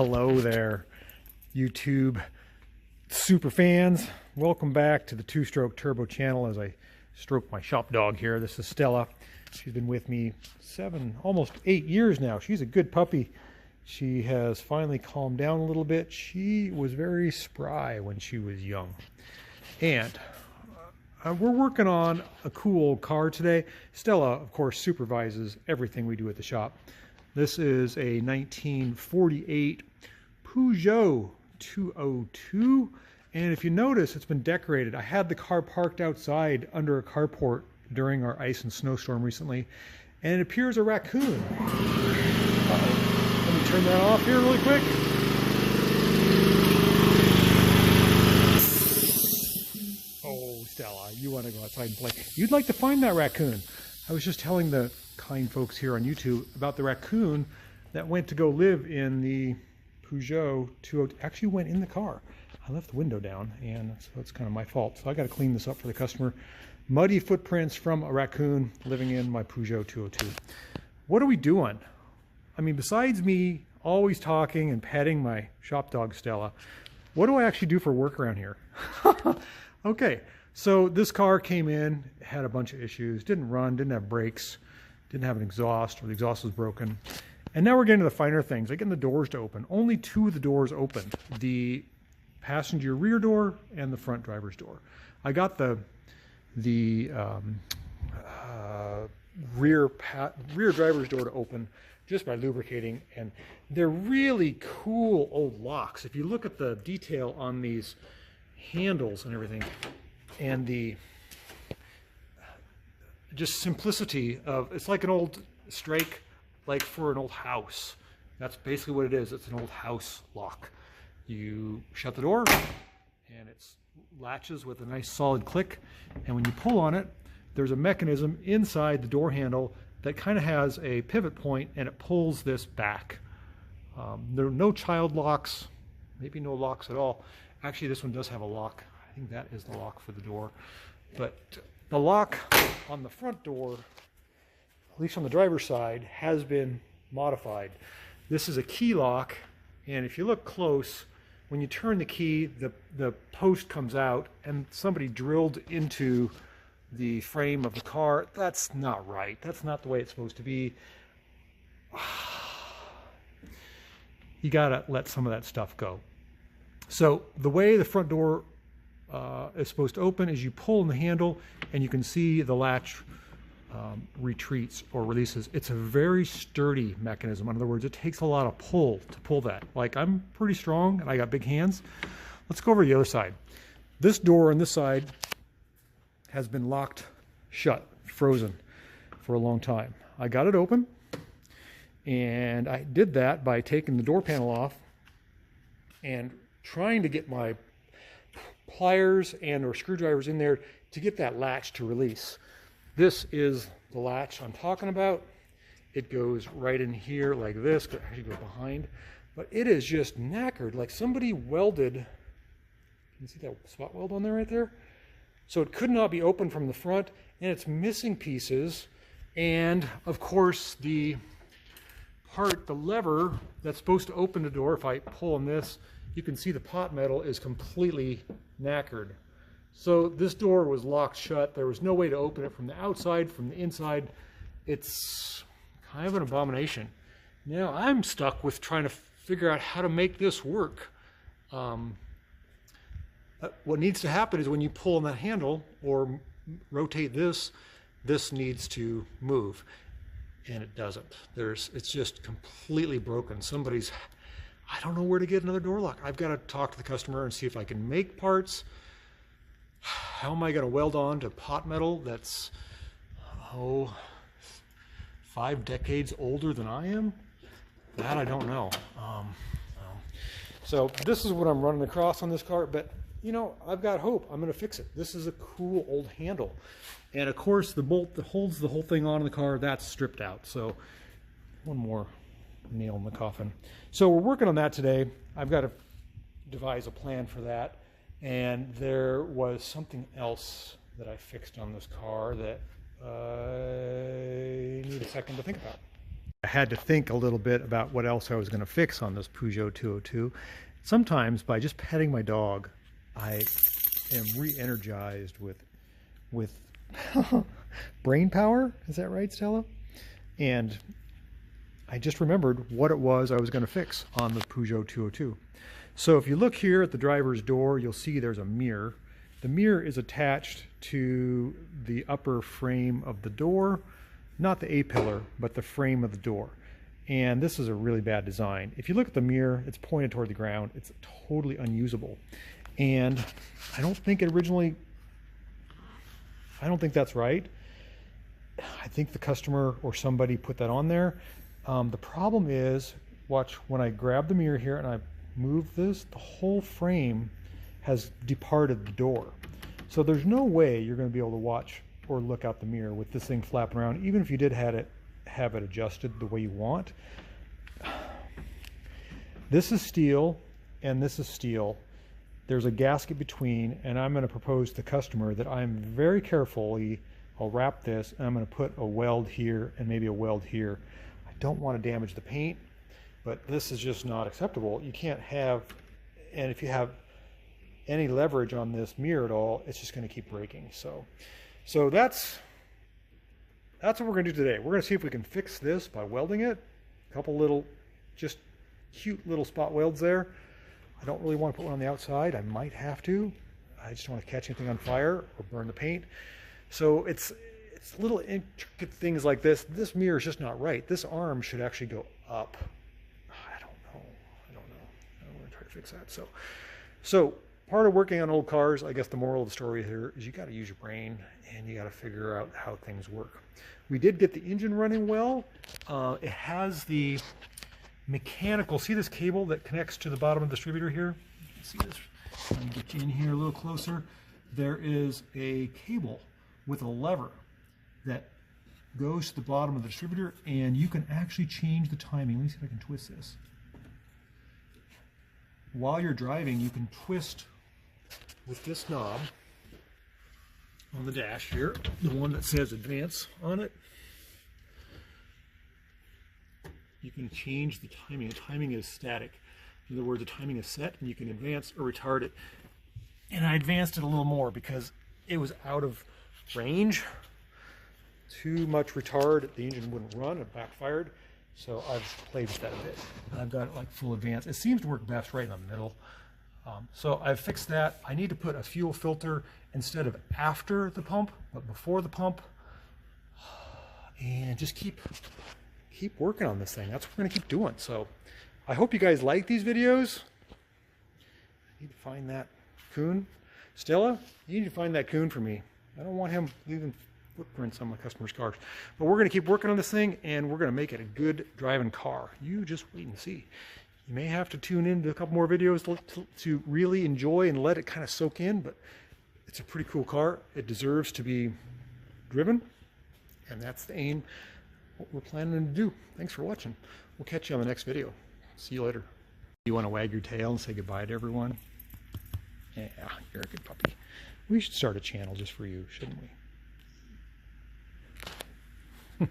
Hello there, YouTube super fans. Welcome back to the Two Stroke Turbo channel as I stroke my shop dog here. This is Stella. She's been with me almost 8 years now. She's a good puppy. She has finally calmed down a little bit. She was very spry when she was young. And we're working on a cool car today. Stella, of course, supervises everything we do at the shop. This is a 1948 Peugeot 202. And if you notice, it's been decorated. I had the car parked outside under a carport during our ice and snowstorm recently, and it appears a raccoon. Let me turn that off here really quick. Oh, Stella, you want to go outside and play. You'd like to find that raccoon. I was just telling the kind folks here on YouTube about the raccoon that went to go live in the Peugeot 202. Actually went in the car. I left the window down, and so it's kind of my fault. So I got to clean this up for the customer. Muddy footprints from a raccoon living in my Peugeot 202. What are we doing? I mean, besides me always talking and petting my shop dog Stella, what do I actually do for work around here? Okay, so this car came in, had a bunch of issues, didn't run, didn't have brakes, didn't have an exhaust, or the exhaust was broken. And now we're getting to the finer things, like getting the doors to open. Only two of the doors opened, the passenger rear door and the front driver's door. I got the rear driver's door to open just by lubricating, and they're really cool old locks. If you look at the detail on these handles and everything, and the just simplicity of, it's like an old strike, like for an old house. That's basically what it is. It's an old house lock. You shut the door and it latches with a nice solid click, and when you pull on it, there's a mechanism inside the door handle that kind of has a pivot point, and it pulls this back. There are no child locks, maybe no locks at all. Actually, this one does have a lock. I think that is the lock for the door. But the lock on the front door, at least on the driver's side, has been modified. This is a key lock, and if you look close, when you turn the key, the post comes out, and somebody drilled into the frame of the car. That's not right. That's not the way it's supposed to be. You gotta let some of that stuff go. So the way the front door is supposed to open is you pull on the handle, and you can see the latch retreats or releases. It's a very sturdy mechanism. In other words, it takes a lot of pull to pull that. Like, I'm pretty strong and I got big hands. Let's go over to the other side. This door on this side has been locked shut, frozen for a long time. I got it open, and I did that by taking the door panel off and trying to get my pliers and or screwdrivers in there to get that latch to release. This is the latch I'm talking about. It goes right in here like this. Could actually go behind, but it is just knackered. Like somebody welded. Can you see that spot weld on there right there? So it could not be opened from the front, and it's missing pieces. And of course, the lever that's supposed to open the door, if I pull on this, you can see the pot metal is completely knackered. So this door was locked shut. There was no way to open it from the outside, from the inside. It's kind of an abomination. Now I'm stuck with trying to figure out how to make this work. What needs to happen is when you pull on that handle or rotate this, this needs to move, and it doesn't. It's just completely broken. I don't know where to get another door lock. I've got to talk to the customer and see if I can make parts. How am I going to weld on to pot metal that's 5 decades older than I am? That I don't know. So this is what I'm running across on this car, but you know, I've got hope. I'm going to fix it. This is a cool old handle. And of course, the bolt that holds the whole thing on in the car, that's stripped out. So one more nail in the coffin. So we're working on that today. I've got to devise a plan for that. And there was something else that I fixed on this car that I need a second to think about. I had to think a little bit about what else I was going to fix on this Peugeot 202. Sometimes by just petting my dog, I am re-energized with brain power. Is that right, Stella? And I just remembered what it was I was going to fix on the Peugeot 202. So if you look here at the driver's door, you'll see there's a mirror. The mirror is attached to the upper frame of the door, not the A-pillar, but the frame of the door. And this is a really bad design. If you look at the mirror, it's pointed toward the ground. It's totally unusable. And I don't think that's right. I think the customer or somebody put that on there. The problem is, watch, when I grab the mirror here and I move this, the whole frame has departed the door. So there's no way you're going to be able to watch or look out the mirror with this thing flapping around, even if you did have it adjusted the way you want. This is steel and this is steel. There's a gasket between, and I'm going to propose to the customer that I'm very carefully, I'll wrap this and I'm going to put a weld here and maybe a weld here. I don't want to damage the paint, but this is just not acceptable. You can't have, and if you have any leverage on this mirror at all, it's just going to keep breaking. So that's what we're going to do today. We're going to see if we can fix this by welding it. A couple little, just cute little spot welds there. I don't really want to put one on the outside. I might have to. I just don't want to catch anything on fire or burn the paint. So it's little intricate things like this. This mirror is just not right. This arm should actually go up. I don't know. I'm going to try to fix that. So part of working on old cars, I guess the moral of the story here is you got to use your brain and you got to figure out how things work. We did get the engine running well. It has the mechanical, see this cable that connects to the bottom of the distributor here? See this? Let me get you in here a little closer. There is a cable with a lever that goes to the bottom of the distributor, and you can actually change the timing. Let me see if I can twist this. While you're driving, you can twist with this knob on the dash here, the one that says advance on it. You can change the timing. The timing is static. In other words, the timing is set and you can advance or retard it. And I advanced it a little more because it was out of range. Too much retard, the engine wouldn't run, it backfired. So I've played with that a bit. I've got it like full advance. It seems to work best right in the middle. So I've fixed that. I need to put a fuel filter instead of after the pump, but before the pump. And just keep working on this thing. That's what we're gonna keep doing. So I hope you guys like these videos. I need to find that coon. Stella, you need to find that coon for me. I don't want him leaving footprints on my customers' cars. But we're gonna keep working on this thing and we're gonna make it a good driving car. You just wait and see. You may have to tune in to a couple more videos to really enjoy and let it kind of soak in, but it's a pretty cool car. It deserves to be driven, and that's the aim, what we're planning to do. Thanks for watching. We'll catch you on the next video. See you later. You want to wag your tail and say goodbye to everyone? Yeah, you're a good puppy. We should start a channel just for you, shouldn't we?